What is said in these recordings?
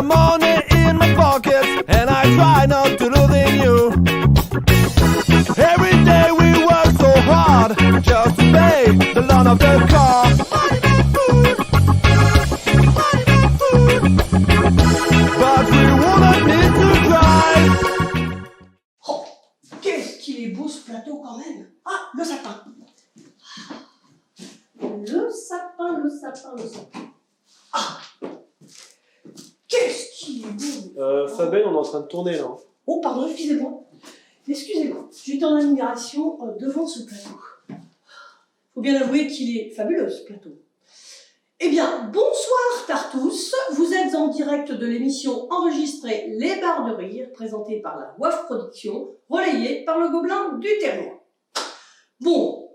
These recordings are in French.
the money in my pocket, and I try not to losing you. Every day we work so hard just to pay the loan of the car. But we wouldn't need to drive. Oh, qu'est-ce qu'il est beau ce plateau quand même. Ah, le sapin. Le sapin, le sapin, le sapin. Ah, qu'est-ce qu'il est beau. Fabienne, on est en train de tourner là. Oh, pardon, excusez-moi. Excusez-moi, j'étais en admiration devant ce plateau. Faut bien avouer qu'il est fabuleux ce plateau. Eh bien, bonsoir Tartous, vous êtes en direct de l'émission enregistrée Les Barres de Rire, présentée par la WAF Production, relayée par le Gobelin du Ternois. Bon,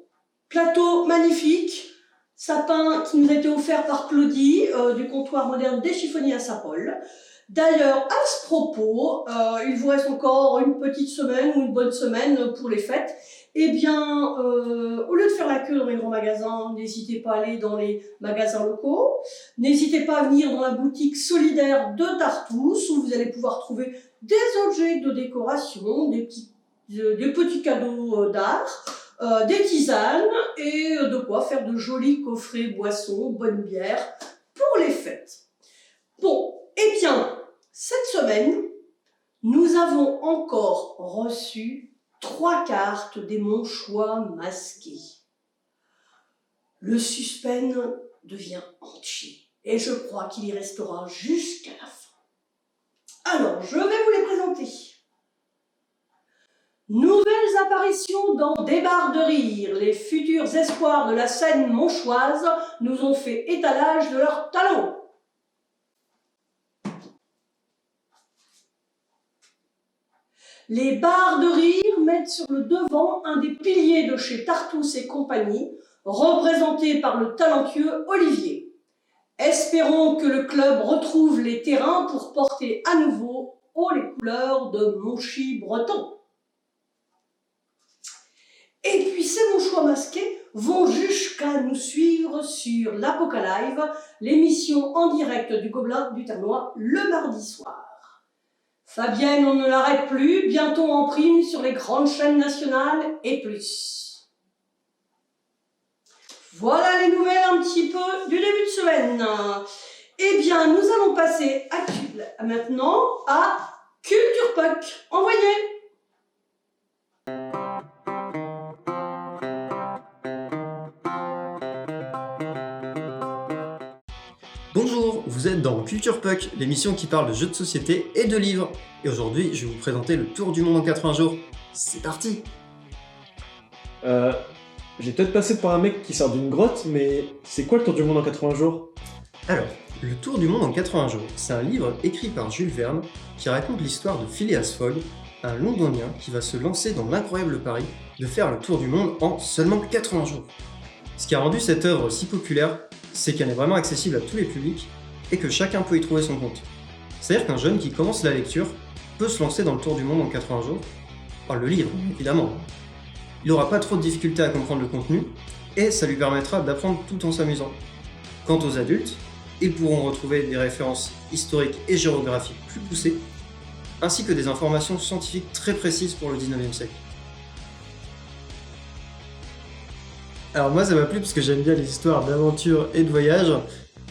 plateau magnifique, sapin qui nous a été offert par Claudie du comptoir moderne des chiffonniers à Saint-Paul. D'ailleurs, à ce propos, il vous reste encore une petite semaine ou une bonne semaine pour les fêtes. Eh bien, au lieu de faire la queue dans les grands magasins, n'hésitez pas à aller dans les magasins locaux. N'hésitez pas à venir dans la boutique solidaire de Tartous, où vous allez pouvoir trouver des objets de décoration, des petits cadeaux d'art, des tisanes et de quoi faire de jolis coffrets boissons, bonnes bières pour les fêtes. Bon, eh bien, cette semaine, nous avons encore reçu 3 cartes des Monchois masqués. Le suspense devient entier et je crois qu'il y restera jusqu'à la fin. Alors, je vais vous les présenter. Nouvelles apparitions dans Des Barres de Rire. Les futurs espoirs de la scène monchoise nous ont fait étalage de leur talent. Les Barres de Rire mettent sur le devant un des piliers de chez Tartous et compagnie, représenté par le talentueux Olivier. Espérons que le club retrouve les terrains pour porter à nouveau haut les couleurs de Monchy breton. Et puis ces Monchois masqués vont jusqu'à nous suivre sur l'Apocalive, l'émission en direct du Gobelin du Ternois le mardi soir. Fabienne, on ne l'arrête plus, bientôt en prime sur les grandes chaînes nationales et plus. Voilà les nouvelles un petit peu du début de semaine. Eh bien, nous allons passer maintenant à Culture Puck. Envoyez! Bonjour, vous êtes dans Culture Puck, l'émission qui parle de jeux de société et de livres. Et aujourd'hui, je vais vous présenter le tour du monde en 80 jours. C'est parti! J'ai peut-être passé pour un mec qui sort d'une grotte, mais c'est quoi le tour du monde en 80 jours? Alors, le tour du monde en 80 jours, c'est un livre écrit par Jules Verne qui raconte l'histoire de Phileas Fogg, un Londonien qui va se lancer dans l'incroyable pari de faire le tour du monde en seulement 80 jours. Ce qui a rendu cette œuvre si populaire, c'est qu'elle est vraiment accessible à tous les publics et que chacun peut y trouver son compte. C'est-à-dire qu'un jeune qui commence la lecture peut se lancer dans le tour du monde en 80 jours, par le livre évidemment. Il n'aura pas trop de difficultés à comprendre le contenu et ça lui permettra d'apprendre tout en s'amusant. Quant aux adultes, ils pourront retrouver des références historiques et géographiques plus poussées, ainsi que des informations scientifiques très précises pour le 19e siècle. Alors moi ça m'a plu parce que j'aime bien les histoires d'aventure et de voyage,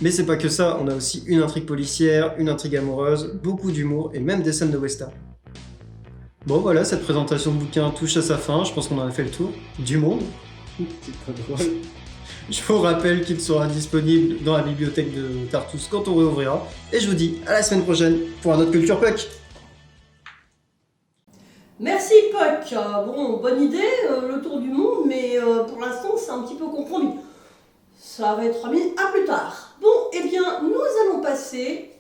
mais c'est pas que ça, on a aussi une intrigue policière, une intrigue amoureuse, beaucoup d'humour et même des scènes de western. Bon voilà, cette présentation de bouquin touche à sa fin, je pense qu'on en a fait le tour du monde. C'est pas drôle. Je vous rappelle qu'il sera disponible dans la bibliothèque de Tartous quand on réouvrira, et je vous dis à la semaine prochaine pour un autre Culture Puck. Merci Puck. Bon, bonne idée, le tour du monde, mais pour l'instant c'est un petit peu compromis. Ça va être remis à plus tard. Bon, eh bien, nous allons passer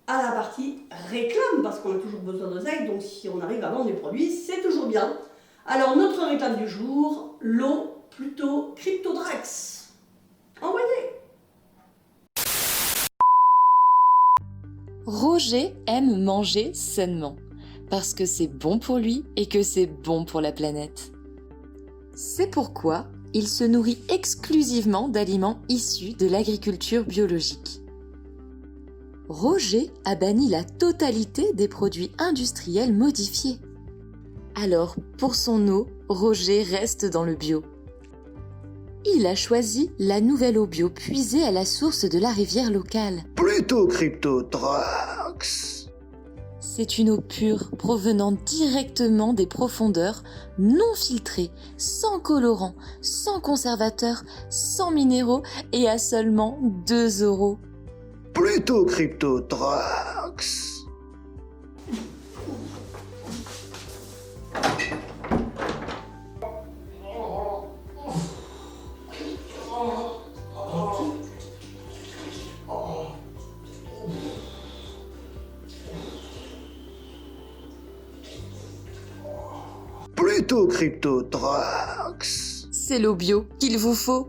à la partie réclame, parce qu'on a toujours besoin d'oseille, donc si on arrive à vendre des produits, c'est toujours bien. Alors, notre réclame du jour, l'eau plutôt Cryptodrax. Envoyez! Roger aime manger sainement, parce que c'est bon pour lui et que c'est bon pour la planète. C'est pourquoi il se nourrit exclusivement d'aliments issus de l'agriculture biologique. Roger a banni la totalité des produits industriels modifiés. Alors, pour son eau, Roger reste dans le bio. Il a choisi la nouvelle eau bio puisée à la source de la rivière locale. Plutôt crypto-Drax. C'est une eau pure provenant directement des profondeurs, non filtrée, sans colorant, sans conservateur, sans minéraux et à seulement 2 €. Plutôt crypto-Drax. Plutôt crypto-Drax. C'est l'eau bio qu'il vous faut.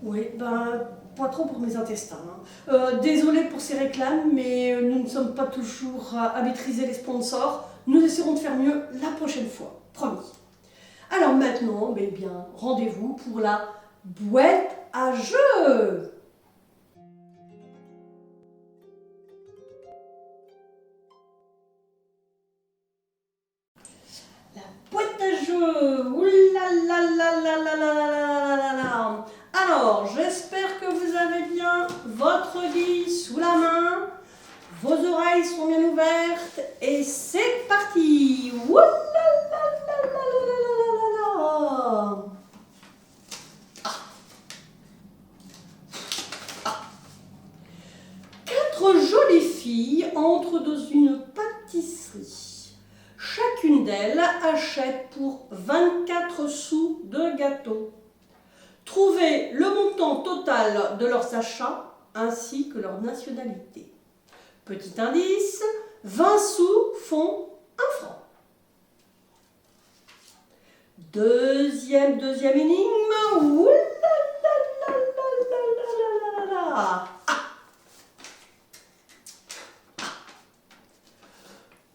Oui, pas trop pour mes intestins. Désolée pour ces réclames, mais nous ne sommes pas toujours à maîtriser les sponsors. Nous essaierons de faire mieux la prochaine fois, promis. Alors maintenant, rendez-vous pour la boîte à jeux. La boîte à jeux. Ouh là là là là là là là là là. Alors, j'espère que vous avez bien votre guille sous la main, vos oreilles sont bien ouvertes et c'est parti. Ouh là là là là là là là là. 4 jolies filles entrent dans une pâtisserie. Chacune d'elles achète pour 24 sous de gâteau. Trouvez le montant total de leurs achats ainsi que leur nationalité. Petit indice, 20 sous font 1 franc. Deuxième énigme. Ouh là là là là là là là là.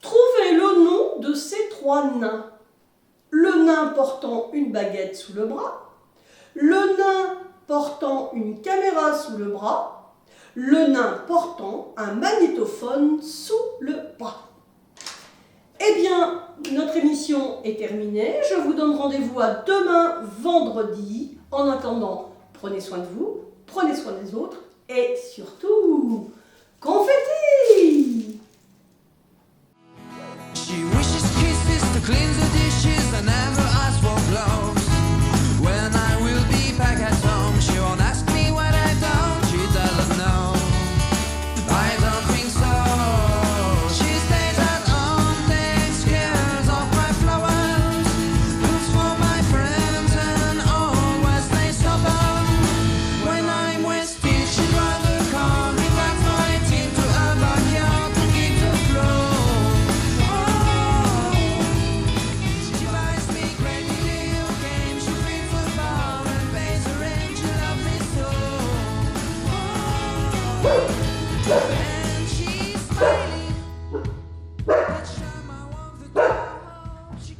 Trouvez le nom de ces 3 nains. Le nain portant une baguette sous le bras, le nain portant une caméra sous le bras, le nain portant un magnétophone sous le bras. Eh bien, notre émission est terminée. Je vous donne rendez-vous à demain, vendredi. En attendant, prenez soin de vous, prenez soin des autres et surtout, confetti! She wishes kisses to cleanse the dishes and never asks for gloves. When I will be back at home, she won't ask me what I done. She doesn't know. I don't think so. She stays at home, takes care of my flowers, cooks for my friends and always stays sober. When I'm wasted, she'd rather come in that my team to a backyard to keep the flow. She buys me great video games, she feeds the bar and pays the rent, she loves me so. And she's smiling, each time I want the door, she